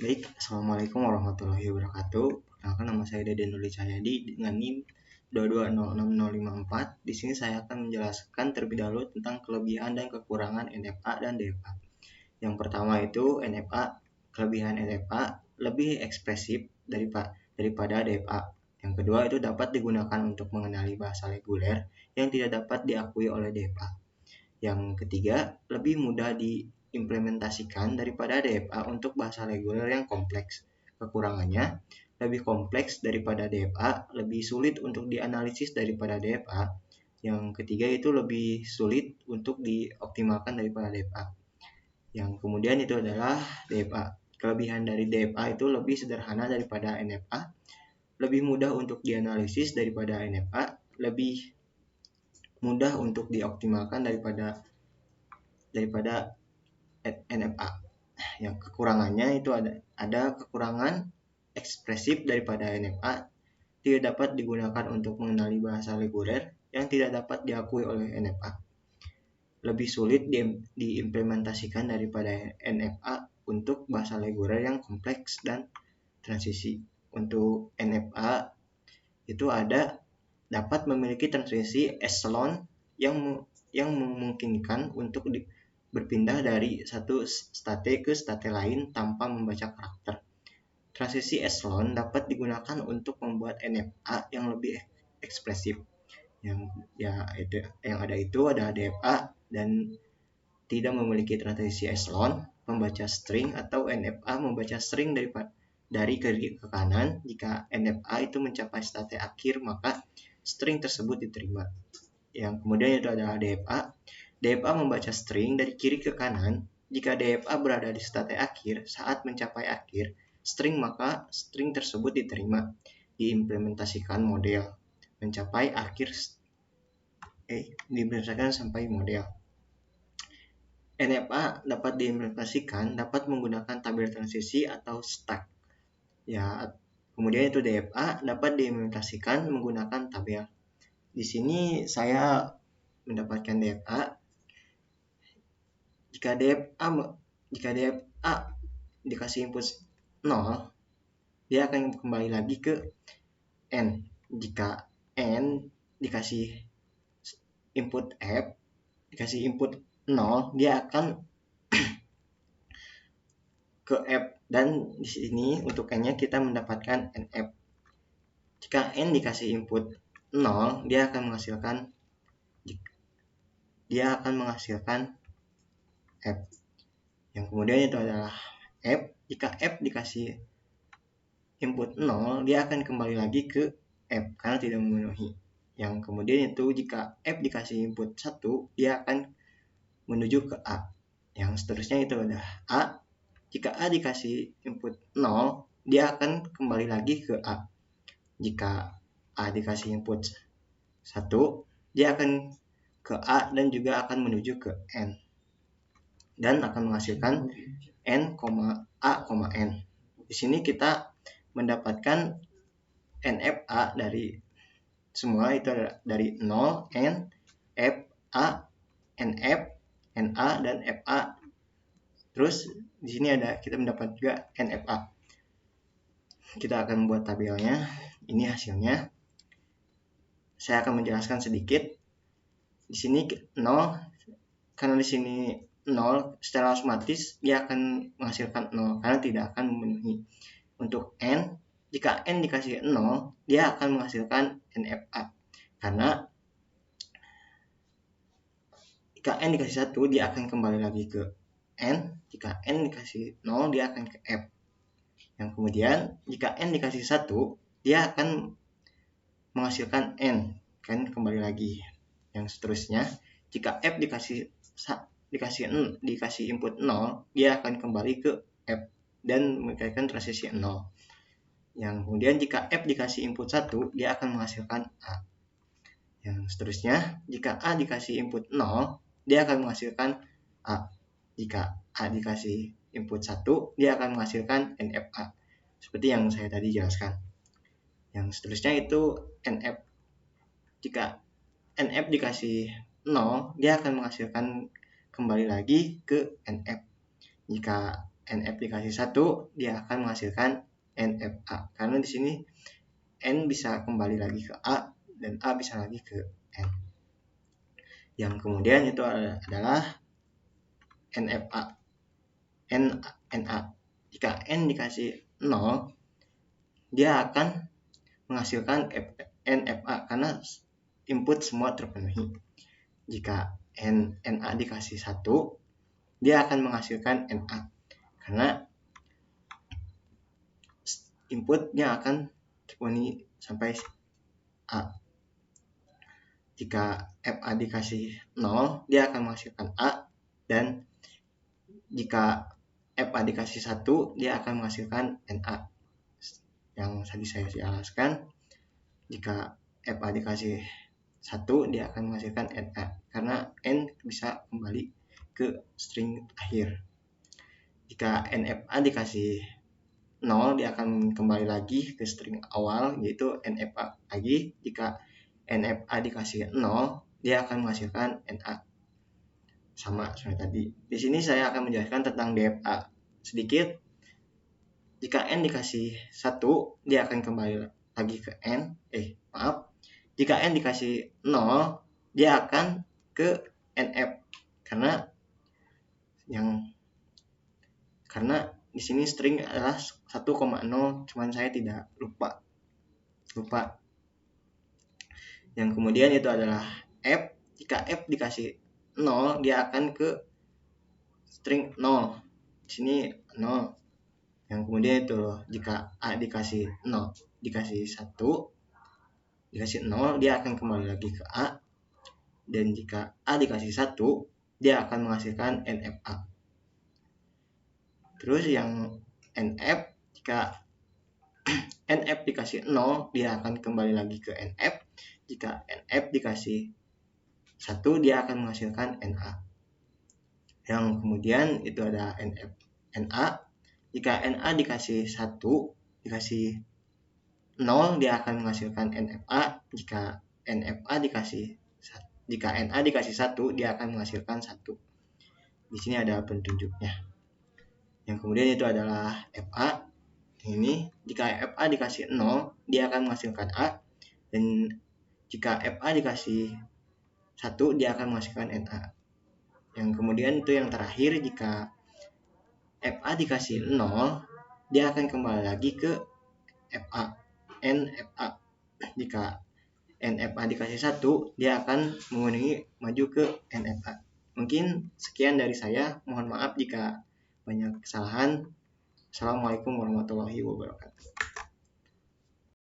Baik, Assalamualaikum warahmatullahi wabarakatuh. Perkenalkan, nama saya Deden Nurli Cahyadi dengan NIM 2206054. Di sini saya akan menjelaskan terlebih dahulu tentang kelebihan dan kekurangan NFA dan DFA. Yang pertama itu NFA. Kelebihan NFA lebih ekspresif daripada DFA. Yang kedua itu dapat digunakan untuk mengenali bahasa reguler yang tidak dapat diakui oleh DFA. Yang ketiga, lebih mudah diimplementasikan daripada DFA untuk bahasa reguler yang kompleks. Kekurangannya, lebih kompleks daripada DFA, lebih sulit untuk dianalisis daripada DFA. Yang ketiga itu lebih sulit untuk dioptimalkan daripada DFA. Yang kemudian itu adalah DFA. Kelebihan dari DFA itu lebih sederhana daripada NFA, lebih mudah untuk dianalisis daripada NFA, lebih mudah untuk dioptimalkan daripada NFA. Yang kekurangannya itu ada kekurangan ekspresif daripada NFA, tidak dapat digunakan untuk mengenali bahasa reguler yang tidak dapat diakui oleh NFA. Lebih sulit diimplementasikan daripada NFA untuk bahasa reguler yang kompleks dan transisi. Untuk NFA itu dapat memiliki transisi echelon yang memungkinkan untuk berpindah dari satu state ke state lain tanpa membaca karakter. Transisi echelon dapat digunakan untuk membuat NFA yang lebih ekspresif. Yang ada DFA dan tidak memiliki transisi echelon, membaca string atau NFA membaca string dari kiri ke kanan. Jika NFA itu mencapai state akhir, maka string tersebut diterima. Yang kemudian itu adalah DFA. DFA membaca string dari kiri ke kanan. Jika DFA berada di state akhir saat mencapai akhir maka string tersebut diterima, diimplementasikan model mencapai akhir diimplementasikan sampai model. NFA dapat diimplementasikan dapat menggunakan tabel transisi atau stack. Kemudian itu DFA dapat diimplementasikan menggunakan tabel. Di sini saya mendapatkan DFA. Jika DFA dikasih input 0, dia akan kembali lagi ke N. Jika N dikasih input F, dikasih input 0, dia akan ke F. Dan di sini untuk N-nya kita mendapatkan NF. Jika N dikasih input 0, dia akan menghasilkan F. Yang kemudian itu adalah F. Jika F dikasih input 0, dia akan kembali lagi ke F karena tidak memenuhi. Yang kemudian itu jika F dikasih input 1, dia akan menuju ke A. Yang seterusnya itu adalah A. Jika A dikasih input 0, dia akan kembali lagi ke A. Jika A dikasih input 1, dia akan ke A dan juga akan menuju ke N. Dan akan menghasilkan N, A, N. Di sini kita mendapatkan NFA dari semua itu dari 0, N, F, A, NF, NA, dan FA. Terus di sini kita mendapat juga NFA. Kita akan membuat tabelnya. Ini hasilnya. Saya akan menjelaskan sedikit. Di sini 0, karena di sini 0 secara otomatis dia akan menghasilkan 0 karena tidak akan memenuhi. Untuk N, jika N dikasih 0, dia akan menghasilkan NFA. Karena jika N dikasih 1, dia akan kembali lagi ke N. Jika N dikasih 0, dia akan ke F. Yang kemudian, jika N dikasih 1, dia akan menghasilkan N. Kan kembali lagi. Yang seterusnya, jika F dikasih input 0, dia akan kembali ke F dan menghasilkan transisi 0. Yang kemudian jika F dikasih input 1, dia akan menghasilkan A. Yang seterusnya, jika A dikasih input 0, dia akan menghasilkan A. Jika A dikasih input 1, dia akan menghasilkan NFA. Seperti yang saya tadi jelaskan. Yang seterusnya itu NF. Jika NF dikasih 0, dia akan menghasilkan kembali lagi ke NF. Jika NF dikasih 1, dia akan menghasilkan NFA. Karena di sini N bisa kembali lagi ke A dan A bisa lagi ke N. Yang kemudian itu adalah NFA. NA. Jika N dikasih 0, dia akan menghasilkan NFA karena input semua terpenuhi. Jika NA dikasih 1, dia akan menghasilkan NA karena inputnya akan terpenuhi sampai A. Jika FA dikasih 0, dia akan menghasilkan A, dan jika FA dikasih 1, dia akan menghasilkan NA. Yang tadi saya jelaskan, jika FA dikasih 1, dia akan menghasilkan NA karena N bisa kembali ke string akhir. Jika NFA dikasih 0, dia akan kembali lagi ke string awal, yaitu NFA lagi. Jika NFA dikasih 0, dia akan menghasilkan NA. Sama seperti tadi. Di sini saya akan menjelaskan tentang DFA sedikit. Jika N dikasih 1, dia akan kembali lagi ke N. Jika N dikasih 0, dia akan ke NF. Karena di sini string adalah 1,0, cuman saya tidak lupa. Yang kemudian itu adalah F. Jika F dikasih 0, dia akan ke string 0. Di sini 0. Yang kemudian itu jika A dikasih 0, dikasih 1, dikasih 0, dia akan kembali lagi ke A. Dan jika A dikasih 1, dia akan menghasilkan NFA. Terus yang NF, jika NF dikasih 0, dia akan kembali lagi ke NF. Jika NF dikasih 1, dia akan menghasilkan NA. Yang kemudian itu ada NF, NA. Jika NA dikasih 1, dikasih 0, dia akan menghasilkan NFA. Jika NA dikasih 1, dia akan menghasilkan 1. Di sini ada petunjuknya. Yang kemudian itu adalah FA. Ini jika FA dikasih 0, dia akan menghasilkan A, dan jika FA dikasih 1, dia akan menghasilkan NA. Yang kemudian itu yang terakhir, jika FA dikasih 0, dia akan kembali lagi ke FA, NFA. Jika NFA dikasih 1, dia akan maju ke NFA. Mungkin sekian dari saya, mohon maaf jika banyak kesalahan. Assalamualaikum warahmatullahi wabarakatuh.